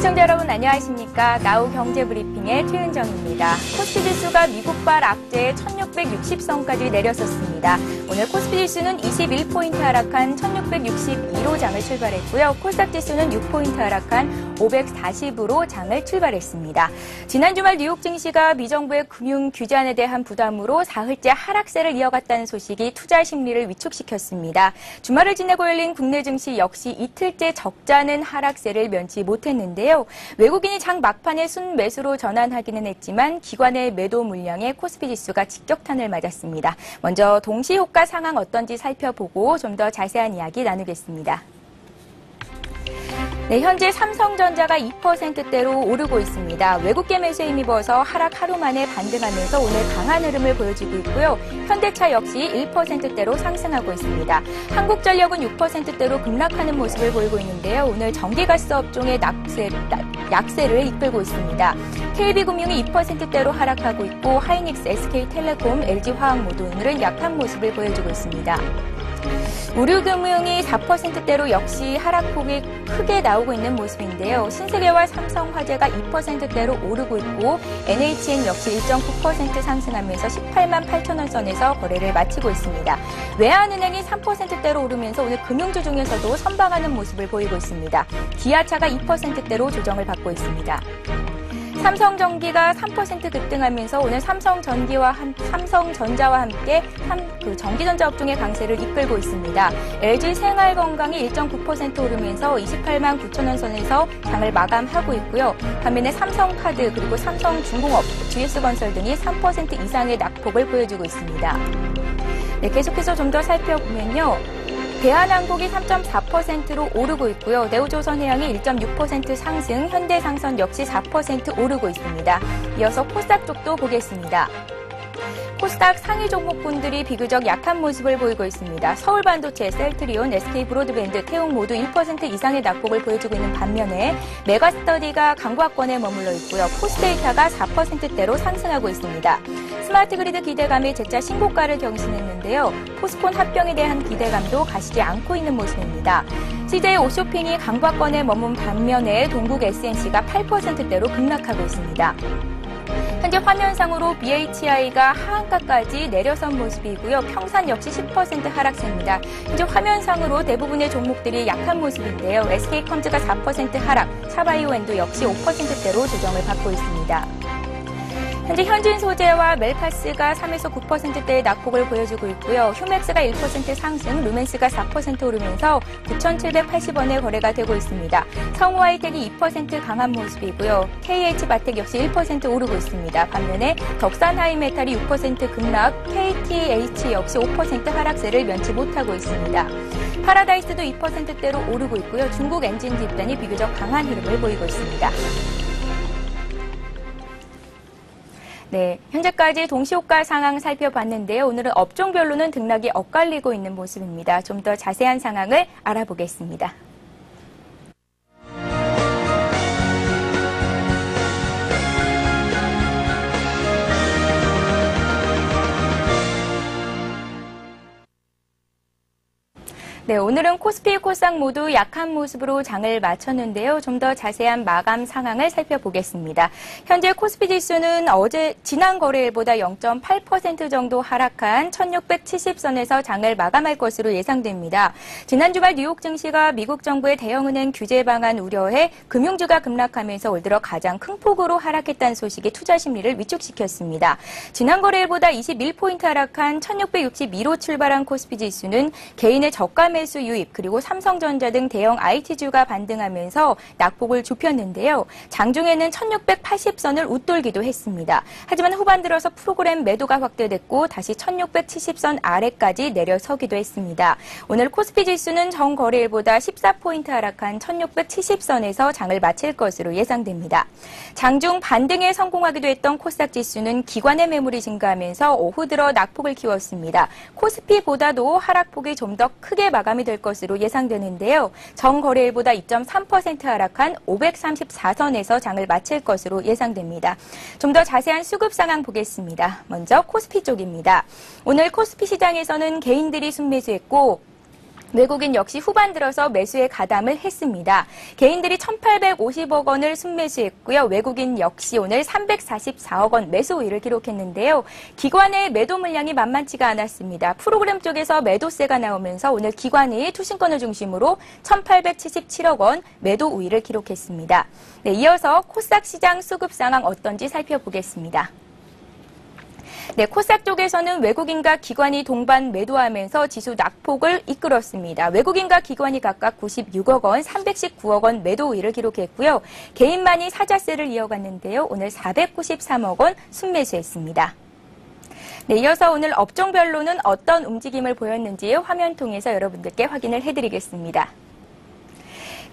시청자 여러분 안녕하십니까. 나우 경제브리핑의 최은정입니다. 코스피 지수가 미국발 악재의 1660선까지 내렸었습니다. 오늘 코스피 지수는 21포인트 하락한 1662로 장을 출발했고요. 코스닥 지수는 6포인트 하락한 540으로 장을 출발했습니다. 지난 주말 뉴욕 증시가 미정부의 금융 규제안에 대한 부담으로 사흘째 하락세를 이어갔다는 소식이 투자 심리를 위축시켰습니다. 주말을 지내고 열린 국내 증시 역시 이틀째 적잖은 하락세를 면치 못했는데요. 외국인이 장 막판에 순매수로 전환하기는 했지만 기관의 매도 물량에 코스피 지수가 직격탄을 맞았습니다. 먼저 동시효과 상황 어떤지 살펴보고 좀 더 자세한 이야기 나누겠습니다. 네, 현재 삼성전자가 2%대로 오르고 있습니다. 외국계 매수에 힘입어서 하락 하루 만에 반등하면서 오늘 강한 흐름을 보여주고 있고요. 현대차 역시 1%대로 상승하고 있습니다. 한국전력은 6%대로 급락하는 모습을 보이고 있는데요. 오늘 전기가스 업종의 약세를 이끌고 있습니다. KB금융이 2%대로 하락하고 있고 하이닉스, SK텔레콤, LG화학 모두 오늘은 약한 모습을 보여주고 있습니다. 우류금융이 4%대로 역시 하락폭이 크게 나오고 있는 모습인데요. 신세계와 삼성화재가 2%대로 오르고 있고 NHN 역시 1.9% 상승하면서 18만 8천 원 선에서 거래를 마치고 있습니다. 외환은행이 3%대로 오르면서 오늘 금융주 중에서도 선방하는 모습을 보이고 있습니다. 기아차가 2%대로 조정을 받고 있습니다. 삼성전기가 3% 급등하면서 오늘 삼성전자와 함께 전기전자 업종의 강세를 이끌고 있습니다. LG생활건강이 1.9% 오르면서 28만 9천 원 선에서 장을 마감하고 있고요. 반면에 삼성카드 그리고 삼성중공업, GS건설 등이 3% 이상의 낙폭을 보여주고 있습니다. 네, 계속해서 좀 더 살펴보면요. 대한항공이 3.4%로 오르고 있고요. 네오조선해양이 1.6% 상승, 현대상선 역시 4% 오르고 있습니다. 이어서 코스닥 쪽도 보겠습니다. 코스닥 상위 종목군들이 비교적 약한 모습을 보이고 있습니다. 서울반도체, 셀트리온, SK브로드밴드, 태용 모두 1% 이상의 낙폭을 보여주고 있는 반면에 메가스터디가 강보합권에 머물러 있고요. 포스데이터가 4%대로 상승하고 있습니다. 스마트그리드 기대감이 재차 신고가를 경신했는데요. 포스콘 합병에 대한 기대감도 가시지 않고 있는 모습입니다. CJ 오쇼핑이 강보합권에 머문 반면에 동국 SNC가 8%대로 급락하고 있습니다. 현재 화면상으로 BHI가 하한가까지 내려선 모습이고요. 평산 역시 10% 하락세입니다. 현재 화면상으로 대부분의 종목들이 약한 모습인데요. SK컴즈가 4% 하락, 샤바이오엔도 역시 5%대로 조정을 받고 있습니다. 현재 현진소재와 멜파스가 3에서 9%대의 낙폭을 보여주고 있고요. 휴맥스가 1% 상승, 루멘스가 4% 오르면서 9,780원에 거래가 되고 있습니다. 성우하이텍이 2% 강한 모습이고요. KH바텍 역시 1% 오르고 있습니다. 반면에 덕산하이메탈이 6% 급락, KTH 역시 5% 하락세를 면치 못하고 있습니다. 파라다이스도 2%대로 오르고 있고요. 중국 엔진 집단이 비교적 강한 흐름을 보이고 있습니다. 네, 현재까지 동시효과 상황 살펴봤는데요. 오늘은 업종별로는 등락이 엇갈리고 있는 모습입니다. 좀 더 자세한 상황을 알아보겠습니다. 네, 오늘은 코스피, 코스닥 모두 약한 모습으로 장을 마쳤는데요. 좀 더 자세한 마감 상황을 살펴보겠습니다. 현재 코스피 지수는 지난 거래일보다 0.8% 정도 하락한 1670선에서 장을 마감할 것으로 예상됩니다. 지난 주말 뉴욕 증시가 미국 정부의 대형은행 규제 방안 우려에 금융주가 급락하면서 올 들어 가장 큰 폭으로 하락했다는 소식이 투자 심리를 위축시켰습니다. 지난 거래일보다 21포인트 하락한 1662로 출발한 코스피 지수는 개인의 저가 매수 유입 그리고 삼성전자 등 대형 IT주가 반등하면서 낙폭을 좁혔는데요. 장중에는 1680선을 웃돌기도 했습니다. 하지만 후반 들어서 프로그램 매도가 확대됐고 다시 1670선 아래까지 내려서기도 했습니다. 오늘 코스피 지수는 전 거래일보다 14포인트 하락한 1670선에서 장을 마칠 것으로 예상됩니다. 장중 반등에 성공하기도 했던 코스닥 지수는 기관의 매물이 증가하면서 오후 들어 낙폭을 키웠습니다. 코스피보다도 하락폭이 좀 더 크게 마감이 될 것으로 예상되는데요. 전 거래일보다 2.3% 하락한 534선에서 장을 마칠 것으로 예상됩니다. 좀 더 자세한 수급 상황 보겠습니다. 먼저 코스피 쪽입니다. 오늘 코스피 시장에서는 개인들이 순매수했고 외국인 역시 후반 들어서 매수에 가담을 했습니다. 개인들이 1,850억 원을 순매수했고요. 외국인 역시 오늘 344억 원 매수 우위를 기록했는데요. 기관의 매도 물량이 만만치가 않았습니다. 프로그램 쪽에서 매도세가 나오면서 오늘 기관이 투신권을 중심으로 1,877억 원 매도 우위를 기록했습니다. 네, 이어서 코스닥 시장 수급 상황 어떤지 살펴보겠습니다. 네, 코스닥 쪽에서는 외국인과 기관이 동반 매도하면서 지수 낙폭을 이끌었습니다. 외국인과 기관이 각각 96억 원, 319억 원 매도 우위를 기록했고요. 개인만이 사자세를 이어갔는데요. 오늘 493억 원 순매수했습니다. 네, 이어서 오늘 업종별로는 어떤 움직임을 보였는지 화면 통해서 여러분들께 확인을 해드리겠습니다.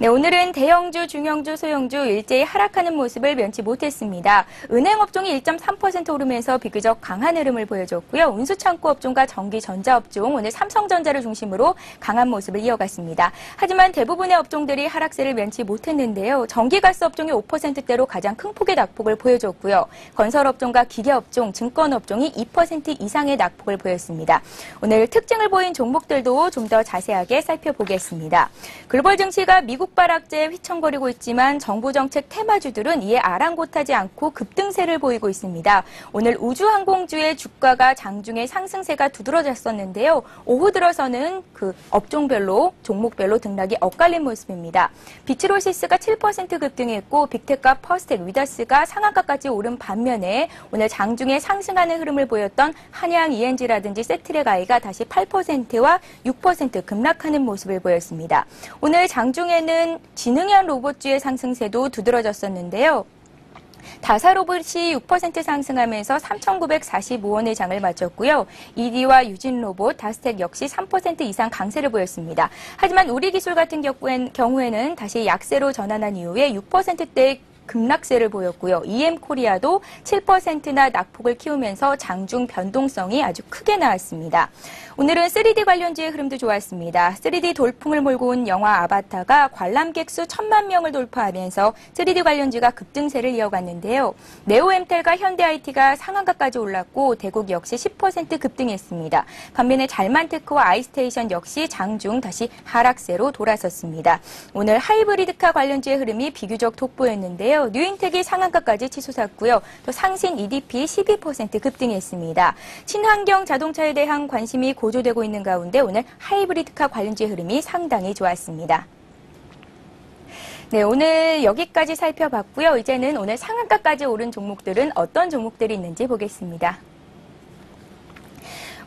네, 오늘은 대형주, 중형주, 소형주 일제히 하락하는 모습을 면치 못했습니다. 은행업종이 1.3% 오르면서 비교적 강한 흐름을 보여줬고요. 운수창고 업종과 전기전자 업종, 오늘 삼성전자를 중심으로 강한 모습을 이어갔습니다. 하지만 대부분의 업종들이 하락세를 면치 못했는데요. 전기가스 업종이 5%대로 가장 큰 폭의 낙폭을 보여줬고요. 건설업종과 기계업종, 증권업종이 2% 이상의 낙폭을 보였습니다. 오늘 특징을 보인 종목들도 좀 더 자세하게 살펴보겠습니다. 글로벌 증시가 미국 발악제에 휘청거리고 있지만 정부 정책 테마주들은 이에 아랑곳하지 않고 급등세를 보이고 있습니다. 오늘 우주항공주의 주가가 장중에 상승세가 두드러졌었는데요. 오후 들어서는 그 업종별로, 종목별로 등락이 엇갈린 모습입니다. 비츠로시스가 7% 급등했고 빅테크와 퍼스텍, 위다스가 상한가까지 오른 반면에 오늘 장중에 상승하는 흐름을 보였던 한양 ENG라든지 세트랙아이가 다시 8%와 6% 급락하는 모습을 보였습니다. 오늘 장중에는 지능형 로봇주의 상승세도 두드러졌었는데요. 다사로봇이 6% 상승하면서 3,945원의 장을 마쳤고요. ED와 유진로봇, 다스텍 역시 3% 이상 강세를 보였습니다. 하지만 우리기술 같은 경우에는 다시 약세로 전환한 이후에 6%대의 급락세를 보였고요. EM코리아도 7%나 낙폭을 키우면서 장중 변동성이 아주 크게 나왔습니다. 오늘은 3D 관련주의 흐름도 좋았습니다. 3D 돌풍을 몰고 온 영화 아바타가 관람객 수 1,000만 명을 돌파하면서 3D 관련주가 급등세를 이어갔는데요. 네오엠텔과 현대IT가 상한가까지 올랐고 대국 역시 10% 급등했습니다. 반면에 잘만테크와 아이스테이션 역시 장중 다시 하락세로 돌아섰습니다. 오늘 하이브리드카 관련주의 흐름이 비교적 돋보였는데요. 뉴인텍이 상한가까지 치솟았고요. 또 상신 EDP 12% 급등했습니다. 친환경 자동차에 대한 관심이 고조되고 있는 가운데 오늘 하이브리드카 관련주의 흐름이 상당히 좋았습니다. 네, 오늘 여기까지 살펴봤고요. 이제는 오늘 상한가까지 오른 종목들은 어떤 종목들이 있는지 보겠습니다.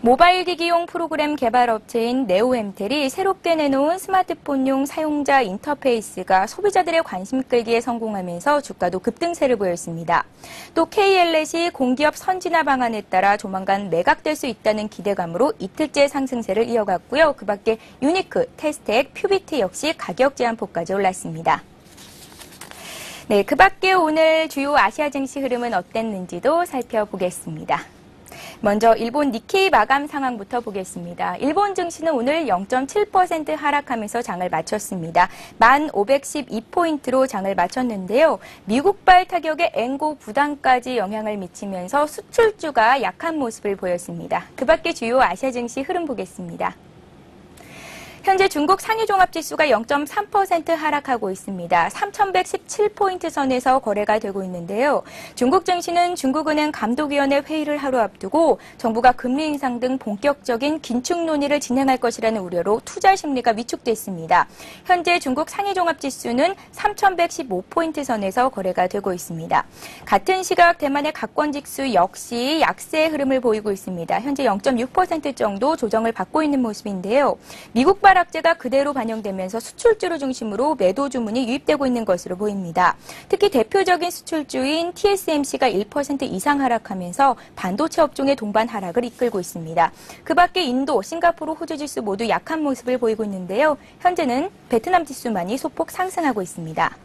모바일 기기용 프로그램 개발 업체인 네오엠텔이 새롭게 내놓은 스마트폰용 사용자 인터페이스가 소비자들의 관심 끌기에 성공하면서 주가도 급등세를 보였습니다. 또 KLS이 공기업 선진화 방안에 따라 조만간 매각될 수 있다는 기대감으로 이틀째 상승세를 이어갔고요. 그 밖에 유니크, 테스텍, 퓨비트 역시 가격 제한폭까지 올랐습니다. 네, 그 밖에 오늘 주요 아시아 증시 흐름은 어땠는지도 살펴보겠습니다. 먼저 일본 니케이 마감 상황부터 보겠습니다. 일본 증시는 오늘 0.7% 하락하면서 장을 마쳤습니다. 1,512포인트로 장을 마쳤는데요. 미국발 타격에 엔고 부담까지 영향을 미치면서 수출주가 약한 모습을 보였습니다. 그 밖에 주요 아시아 증시 흐름 보겠습니다. 현재 중국 상위종합지수가 0.3% 하락하고 있습니다. 3,117포인트 선에서 거래가 되고 있는데요. 중국 증시는 중국은행 감독위원회 회의를 하루 앞두고 정부가 금리 인상 등 본격적인 긴축 논의를 진행할 것이라는 우려로 투자 심리가 위축됐습니다. 현재 중국 상위종합지수는 3,115포인트 선에서 거래가 되고 있습니다. 같은 시각 대만의 각권지수 역시 약세의 흐름을 보이고 있습니다. 현재 0.6% 정도 조정을 받고 있는 모습인데요. 미국발 악재가 그대로 반영되면서 수출주를 중심으로 매도 주문이 유입되고 있는 것으로 보입니다. 특히 대표적인 수출주인 TSMC가 1% 이상 하락하면서 반도체 업종의 동반 하락을 이끌고 있습니다. 그 밖에 인도, 싱가포르, 호주 지수 모두 약한 모습을 보이고 있는데요. 현재는 베트남 지수만이 소폭 상승하고 있습니다.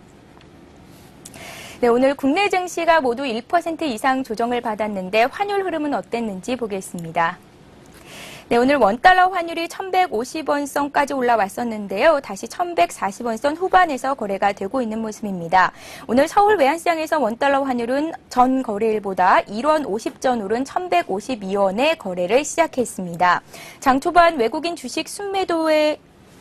네, 오늘 국내 증시가 모두 1% 이상 조정을 받았는데 환율 흐름은 어땠는지 보겠습니다. 네, 오늘 원달러 환율이 1,150원 선까지 올라왔었는데요. 다시 1,140원 선 후반에서 거래가 되고 있는 모습입니다. 오늘 서울 외환시장에서 원달러 환율은 전 거래일보다 1원 50전 오른 1,152원에 거래를 시작했습니다. 장 초반 외국인 주식 순매도에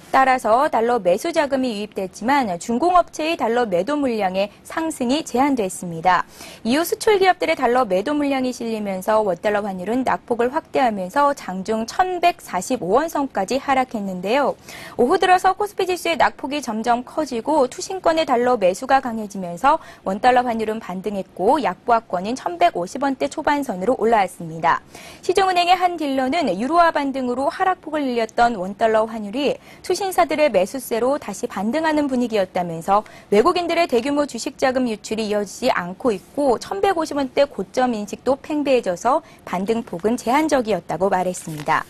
따라서 달러 매수 자금이 유입됐지만 중공업체의 달러 매도 물량의 상승이 제한됐습니다. 이후 수출 기업들의 달러 매도 물량이 실리면서 원달러 환율은 낙폭을 확대하면서 장중 1,145원 선까지 하락했는데요. 오후 들어서 코스피 지수의 낙폭이 점점 커지고 투신권의 달러 매수가 강해지면서 원달러 환율은 반등했고 약보합권인 1,150원대 초반선으로 올라왔습니다. 시중은행의 한 딜러는 유로화 반등으로 하락폭을 늘렸던 원달러 환율이 투신사들의 매수세로 다시 반등하는 분위기였다면서 외국인들의 대규모 주식 자금 유출이 이어지지 않고 있고 1,150원대 고점 인식도 팽배해져서 반등폭은 제한적이었다고 말했습니다.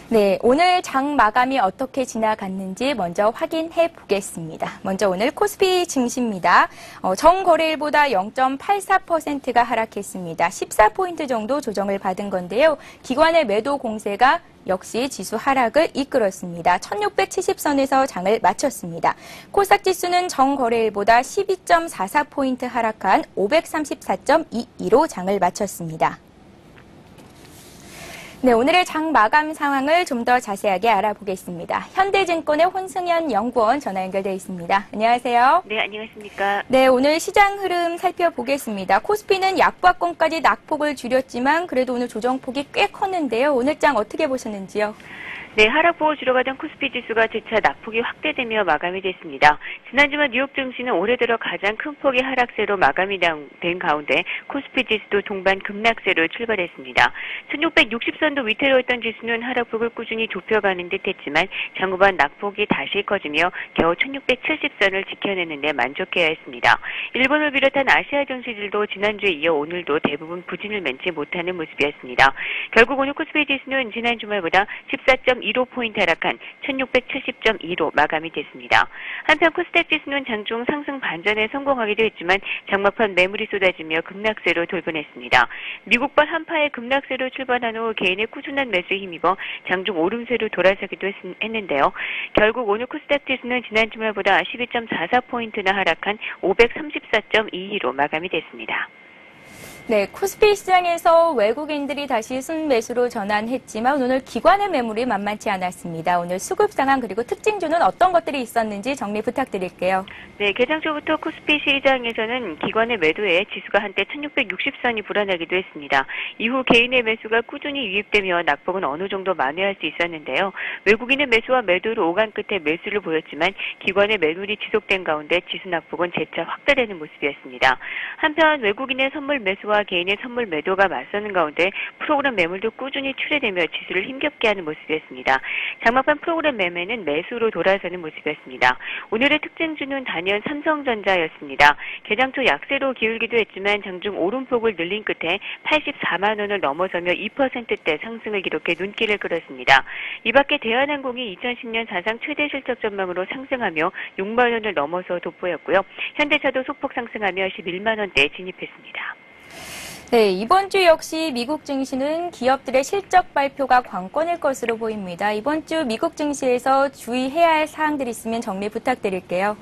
네, 오늘 장 마감이 어떻게 지나갔는지 먼저 확인해 보겠습니다. 먼저 오늘 코스피 증시입니다. 정거래일보다 0.84%가 하락했습니다. 14포인트 정도 조정을 받은 건데요. 기관의 매도 공세가 역시 지수 하락을 이끌었습니다. 1670선에서 장을 마쳤습니다. 코스닥 지수는 정거래일보다 12.44포인트 하락한 534.22로 장을 마쳤습니다. 네, 오늘의 장 마감 상황을 좀 더 자세하게 알아보겠습니다. 현대증권의 혼승현 연구원 전화 연결되어 있습니다. 안녕하세요. 네, 안녕하십니까. 네, 오늘 시장 흐름 살펴보겠습니다. 코스피는 약보합권까지 낙폭을 줄였지만 그래도 오늘 조정폭이 꽤 컸는데요. 오늘 장 어떻게 보셨는지요? 네, 하락폭을 줄여가던 코스피 지수가 재차 낙폭이 확대되며 마감이 됐습니다. 지난 주말 뉴욕 증시는 올해 들어 가장 큰 폭의 하락세로 마감이 된 가운데 코스피 지수도 동반 급락세로 출발했습니다. 1660선도 위태로 했던 지수는 하락폭을 꾸준히 좁혀가는 듯 했지만 장후반 낙폭이 다시 커지며 겨우 1670선을 지켜내는데 만족해야 했습니다. 일본을 비롯한 아시아 증시들도 지난주에 이어 오늘도 대부분 부진을 맺지 못하는 모습이었습니다. 결국 오늘 코스피 지수는 지난 주말보다 14.15포인트 하락한 1670.2로 마감이 됐습니다. 한편 코스닥 지수는 장중 상승 반전에 성공하기도 했지만 장막판 매물이 쏟아지며 급락세로 돌변했습니다. 미국발 한파의 급락세로 출발한 후 개인의 꾸준한 매수에 힘입어 장중 오름세로 돌아서기도 했는데요. 결국 오늘 코스닥 지수는 지난 주말보다 12.44포인트나 하락한 534.22로 마감이 됐습니다. 네, 코스피 시장에서 외국인들이 다시 순매수로 전환했지만 오늘 기관의 매물이 만만치 않았습니다. 오늘 수급 상황 그리고 특징주는 어떤 것들이 있었는지 정리 부탁드릴게요. 네, 개장 초부터 코스피 시장에서는 기관의 매도에 지수가 한때 1660선이 불어나기도 했습니다. 이후 개인의 매수가 꾸준히 유입되며 낙폭은 어느 정도 만회할 수 있었는데요. 외국인의 매수와 매도로 오간 끝에 매수를 보였지만 기관의 매물이 지속된 가운데 지수 낙폭은 재차 확대되는 모습이었습니다. 한편 외국인의 선물 매수와 개인의 선물 매도가 맞서는 가운데 프로그램 매물도 꾸준히 출회되며 지수를 힘겹게 하는 모습이었습니다. 장막판 프로그램 매매는 매수로 돌아서는 모습이었습니다. 오늘의 특징주는 단연 삼성전자였습니다. 개장 초 약세로 기울기도 했지만 장중 오름폭을 늘린 끝에 84만 원을 넘어서며 2%대 상승을 기록해 눈길을 끌었습니다. 이 밖에 대한항공이 2010년 사상 최대 실적 전망으로 상승하며 6만 원을 넘어서 돋보였고요. 현대차도 소폭 상승하며 11만 원대에 진입했습니다. 네, 이번 주 역시 미국 증시는 기업들의 실적 발표가 관건일 것으로 보입니다. 이번 주 미국 증시에서 주의해야 할 사항들이 있으면 정리 부탁드릴게요.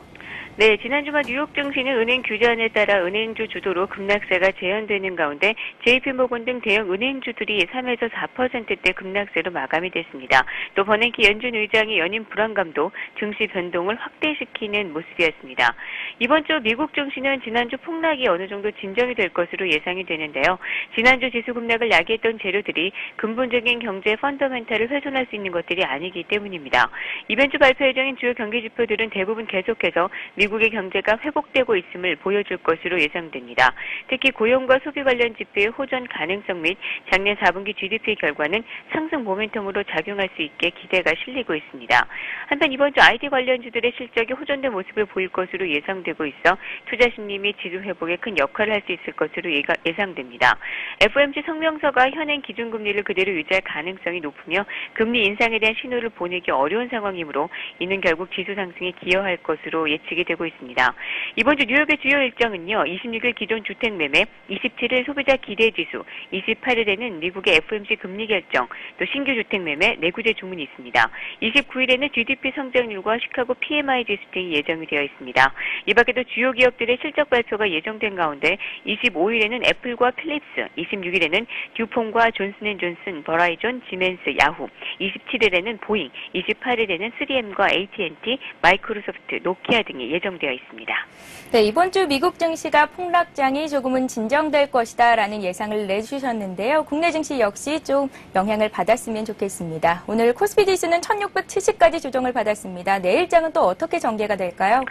네, 지난 주말 뉴욕 증시는 은행 규제안에 따라 은행주 주도로 급락세가 재현되는 가운데 JP모건 등 대형 은행주들이 3에서 4%대 급락세로 마감이 됐습니다. 또 버냉키 연준 의장의 연임 불안감도 증시 변동을 확대시키는 모습이었습니다. 이번 주 미국 증시는 지난주 폭락이 어느 정도 진정이 될 것으로 예상이 되는데요. 지난주 지수 급락을 야기했던 재료들이 근본적인 경제 펀더멘탈을 훼손할 수 있는 것들이 아니기 때문입니다. 이번 주 발표 예정인 주요 경기 지표들은 대부분 계속해서 미국의 경제가 회복되고 있음을 보여줄 것으로 예상됩니다. 특히 고용과 소비 관련 지표의 호전 가능성 및 작년 4분기 GDP 결과는 상승 모멘텀으로 작용할 수 있게 기대가 실리고 있습니다. 한편 이번 주 IT 관련주들의 실적이 호전된 모습을 보일 것으로 예상되고 있어 투자 심리 및 지수 회복에 큰 역할을 할 수 있을 것으로 예상됩니다. FOMC 성명서가 현행 기준금리를 그대로 유지할 가능성이 높으며 금리 인상에 대한 신호를 보내기 어려운 상황이므로 이는 결국 지수 상승에 기여할 것으로 예측이 기대되고 있습니다. 이번 주 뉴욕의 주요 일정은요. 26일 기존 주택 매매, 27일 소비자 기대지수, 28일에는 미국의 FOMC 금리 결정, 또 신규 주택 매매, 내구재 주문이 있습니다. 29일에는 GDP 성장률과 시카고 PMI 지수 등이 예정이 되어 있습니다. 이 밖에도 주요 기업들의 실적 발표가 예정된 가운데 25일에는 애플과 필립스, 26일에는 듀퐁과 존슨앤존슨, 버라이존, 지멘스, 야후, 27일에는 보잉, 28일에는 3M과 AT&T, 마이크로소프트, 노키아 등이 예정되어 있습니다. 네, 이번 주 미국 증시가 폭락장이 조금은 진정될 것이다라는 예상을 내주셨는데요. 국내 증시 역시 좀 영향을 받았으면 좋겠습니다. 오늘 코스피 지수는 1670까지 조정을 받았습니다. 내일장은 또 어떻게 전개가 될까요?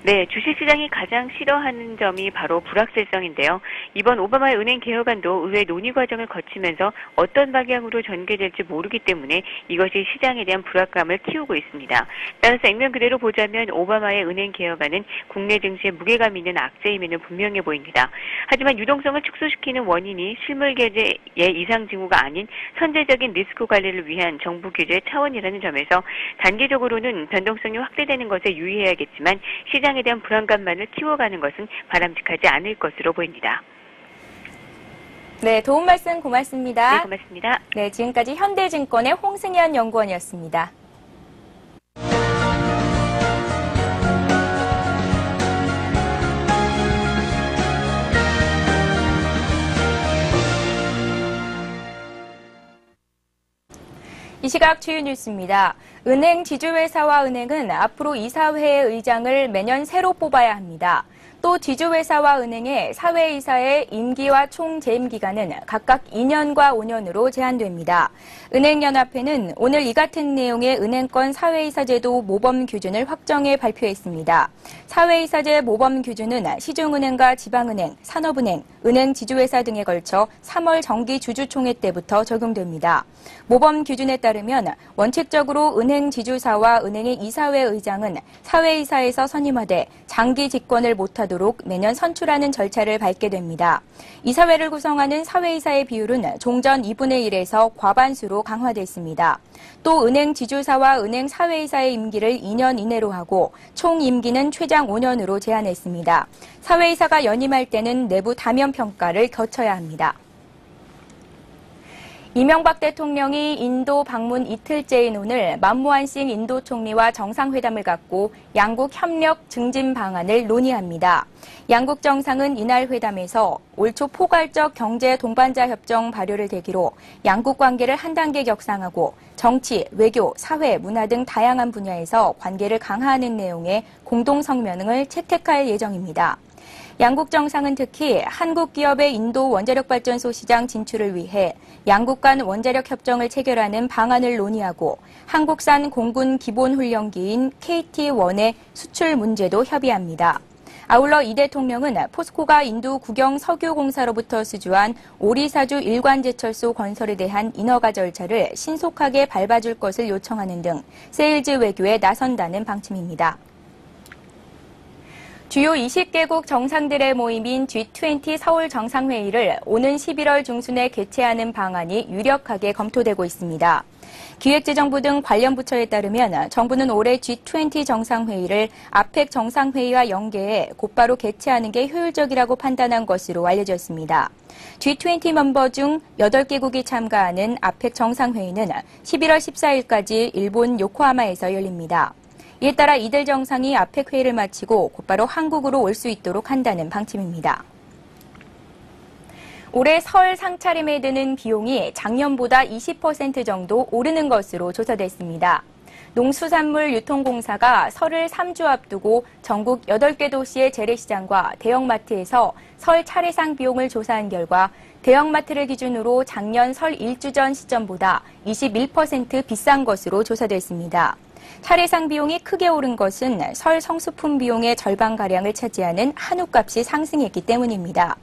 네, 주식시장이 가장 싫어하는 점이 바로 불확실성인데요. 이번 오바마의 은행 개혁안도 의회 논의 과정을 거치면서 어떤 방향으로 전개될지 모르기 때문에 이것이 시장에 대한 불안감을 키우고 있습니다. 따라서 액면 그대로 보자면 오바마의 은행 개혁안은 국내 증시에 무게감 있는 악재임에는 분명해 보입니다. 하지만 유동성을 축소시키는 원인이 실물 경제의 이상 징후가 아닌 선제적인 리스크 관리를 위한 정부 규제 차원이라는 점에서 단기적으로는 변동성이 확대되는 것에 유의해야겠지만 시장에 대한 불안감만을 키워가는 것은 바람직하지 않을 것으로 보입니다. 네, 도움 말씀 고맙습니다. 네, 고맙습니다. 네, 지금까지 현대증권의 홍승현 연구원이었습니다. 이 시각 주요 뉴스입니다. 은행 지주회사와 은행은 앞으로 이사회의 의장을 매년 새로 뽑아야 합니다. 또 지주회사와 은행의 사회이사의 임기와 총 재임 기간은 각각 2년과 5년으로 제한됩니다. 은행연합회는 오늘 이 같은 내용의 은행권 사회이사제도 모범 규준을 확정해 발표했습니다. 사회이사제 모범 규준은 시중은행과 지방은행, 산업은행, 은행 지주회사 등에 걸쳐 3월 정기 주주총회 때부터 적용됩니다. 모범 규준에 따르면 원칙적으로 은행 지주사와 은행의 이사회 의장은 사회이사에서 선임하되 장기 집권을 못하도록 매년 선출하는 절차를 밟게 됩니다. 이사회를 구성하는 사회이사의 비율은 종전 2분의 1에서 과반수로 강화됐습니다. 또 은행 지주사와 은행 사회이사의 임기를 2년 이내로 하고 총 임기는 최장 5년으로 제한했습니다. 사회이사가 연임할 때는 내부 다면 평가를 거쳐야 합니다. 이명박 대통령이 인도 방문 이틀째인 오늘 만모한싱 인도 총리와 정상회담을 갖고 양국 협력 증진 방안을 논의합니다. 양국 정상은 이날 회담에서 올 초 포괄적 경제 동반자 협정 발효를 계기로 양국 관계를 한 단계 격상하고 정치, 외교, 사회, 문화 등 다양한 분야에서 관계를 강화하는 내용의 공동 성명을 채택할 예정입니다. 양국 정상은 특히 한국 기업의 인도 원자력발전소 시장 진출을 위해 양국 간 원자력 협정을 체결하는 방안을 논의하고 한국산 공군 기본훈련기인 KT-1의 수출 문제도 협의합니다. 아울러 이 대통령은 포스코가 인도 국영 석유공사로부터 수주한 오리사주 일관제철소 건설에 대한 인허가 절차를 신속하게 밟아줄 것을 요청하는 등 세일즈 외교에 나선다는 방침입니다. 주요 20개국 정상들의 모임인 G20 서울 정상회의를 오는 11월 중순에 개최하는 방안이 유력하게 검토되고 있습니다. 기획재정부 등 관련 부처에 따르면 정부는 올해 G20 정상회의를 아펙 정상회의와 연계해 곧바로 개최하는 게 효율적이라고 판단한 것으로 알려졌습니다. G20 멤버 중 8개국이 참가하는 아펙 정상회의는 11월 14일까지 일본 요코하마에서 열립니다. 이에 따라 이들 정상이 아펙 회의를 마치고 곧바로 한국으로 올 수 있도록 한다는 방침입니다. 올해 설 상차림에 드는 비용이 작년보다 20% 정도 오르는 것으로 조사됐습니다. 농수산물 유통공사가 설을 3주 앞두고 전국 8개 도시의 재래시장과 대형마트에서 설 차례상 비용을 조사한 결과 대형마트를 기준으로 작년 설 1주 전 시점보다 21% 비싼 것으로 조사됐습니다. 차례상 비용이 크게 오른 것은 설 성수품 비용의 절반가량을 차지하는 한우값이 상승했기 때문입니다.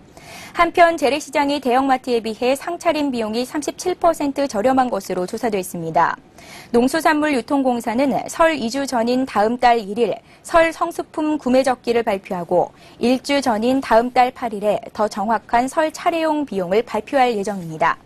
한편 재래시장이 대형마트에 비해 상차림 비용이 37% 저렴한 것으로 조사됐습니다. 농수산물 유통공사는 설 2주 전인 다음 달 1일 설 성수품 구매 적기를 발표하고 1주 전인 다음 달 8일에 더 정확한 설 차례용 비용을 발표할 예정입니다.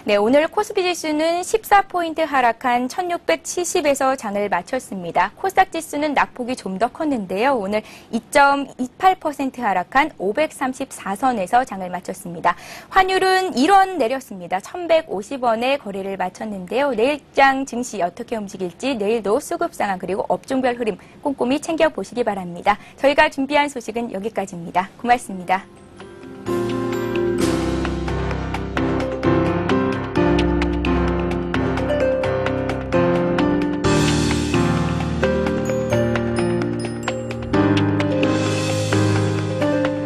네, 오늘 코스피 지수는 14포인트 하락한 1670에서 장을 마쳤습니다. 코스닥 지수는 낙폭이 좀 더 컸는데요. 오늘 2.28% 하락한 534선에서 장을 마쳤습니다. 환율은 1원 내렸습니다. 1150원에 거래를 마쳤는데요. 내일장 증시 어떻게 움직일지 내일도 수급 상황 그리고 업종별 흐름 꼼꼼히 챙겨보시기 바랍니다. 저희가 준비한 소식은 여기까지입니다. 고맙습니다.